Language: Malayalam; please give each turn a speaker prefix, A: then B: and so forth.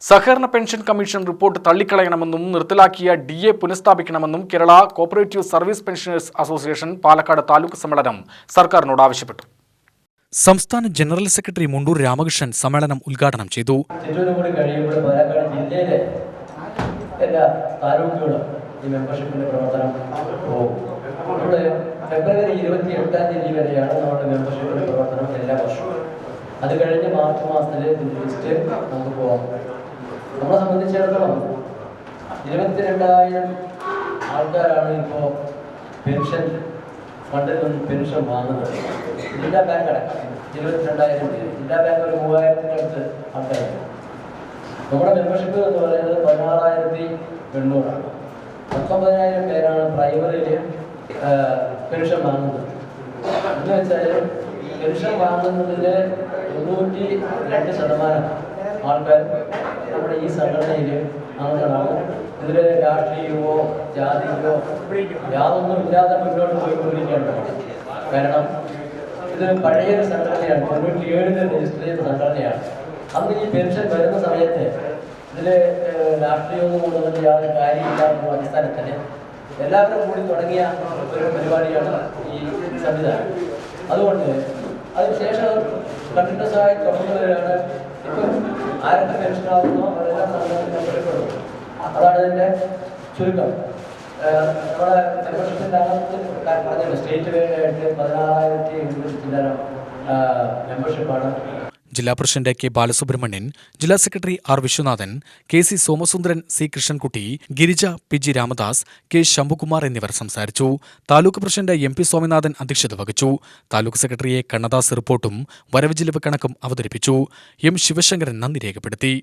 A: സഹകരണ പെൻഷൻ കമ്മീഷൻ റിപ്പോർട്ട് തള്ളിക്കളയണമെന്നും നിർത്തലാക്കിയ DA പുനഃസ്ഥാപിക്കണമെന്നും Kerala cooperative service pensioners association Palakkad taluk സമ്മേളനം സർക്കാരിനോട് ആവശ്യപ്പെട്ടു. സംസ്ഥാന ജനറൽ സെക്രട്ടറി മുണ്ടൂർ രാമകൃഷ്ണൻ സമ്മേളനം ഉദ്ഘാടനം ചെയ്തു.
B: ഫെബ്രുവരി 28-ാം തീയതി വരെയാണ് നമ്മുടെ മെമ്പർഷിപ്പിന്റെ പ്രവർത്തനം എല്ലാ വർഷവും. അത് കഴിഞ്ഞ് മാർച്ച് മാസത്തിലെ ലിസ്റ്റ് നമുക്ക് പോകാം. നമ്മളെ സംബന്ധിച്ചിടത്തോളം 22,000 ആൾക്കാരാണ് ഇപ്പോൾ പെൻഷൻ ഫണ്ടിൽ നിന്ന് പെൻഷൻ വാങ്ങുന്നത്. ജില്ലാ ബാങ്ക് അടക്കം 22,000 പേര്, ജില്ലാ ബാങ്ക് ഒരു 3,000-ന് അടുത്ത് ആൾക്കാരാണ്. നമ്മുടെ മെമ്പർഷിപ്പ് എന്ന് പറയുന്നത് 16,800 19,000 പേരാണ് പ്രൈമറിയിൽ പെൻഷൻ വാങ്ങുന്നത്. എന്ന് വെച്ചാൽ പെൻഷൻ വാങ്ങുന്നതിൽ 92% ആൾക്കാർ നമ്മുടെ ഈ സംഘടനയിൽ അംഗങ്ങളാണ്. ഇതിൽ രാഷ്ട്രീയമോ ജാതിയോ യാതൊന്നും ഇല്ലാതെ മുന്നോട്ട് പോയിക്കൊണ്ടിരിക്കുകയാണ്. കാരണം ഇത് പഴയൊരു സംഘടനയാണ്, 97-ൽ രജിസ്റ്റർ ചെയ്ത സംഘടനയാണ്. അന്ന് ഈ പെൻഷൻ വരുന്ന സമയത്ത് ഇതിൽ രാഷ്ട്രീയമൊന്നും കൊണ്ടുവന്നിട്ട് യാതൊരു കാര്യമില്ലാത്ത അടിസ്ഥാനത്തിൽ എല്ലാവരും കൂടി തുടങ്ങിയ ഒരു പരിപാടിയാണ് ഈ സംവിധാനം. അതുകൊണ്ട് അതിനുശേഷം കണ്ടിന്യൂസ് ആയി തുടങ്ങുന്നവരാണ് ഇപ്പം ആരൊക്കെ പെൻഷനാകുന്നോ അവരെല്ലാം സംഘടനപ്പെടും. അതാണ് ഇതിൻ്റെ ചുരുക്കം. നമ്മുടെ മെമ്പർഷിപ്പിൻ്റെ അകത്ത് പറഞ്ഞിട്ടുണ്ട്, സ്റ്റേറ്റ് ആയിട്ട് 16,800 ചില്ലറ മെമ്പർഷിപ്പാണ്.
A: ജില്ലാ പ്രസിഡന്റ് K. ബാലസുബ്രഹ്മണ്യൻ, ജില്ലാ secretary R. Viswanathan, KC Somasundaran, C. Krishnankutty, Girija, PG Ramadas, K. Shambhukumar എന്നിവർ സംസാരിച്ചു. താലൂക്ക് പ്രസിഡന്റ് MP സ്വാമിനാഥൻ അധ്യക്ഷത വഹിച്ചു. Taluk secretary A. കണ്ണദാസ് റിപ്പോർട്ടും വരവ് ചെലവ് കണക്കും അവതരിപ്പിച്ചു. M. ശിവശങ്കരൻ നന്ദി രേഖപ്പെടുത്തി.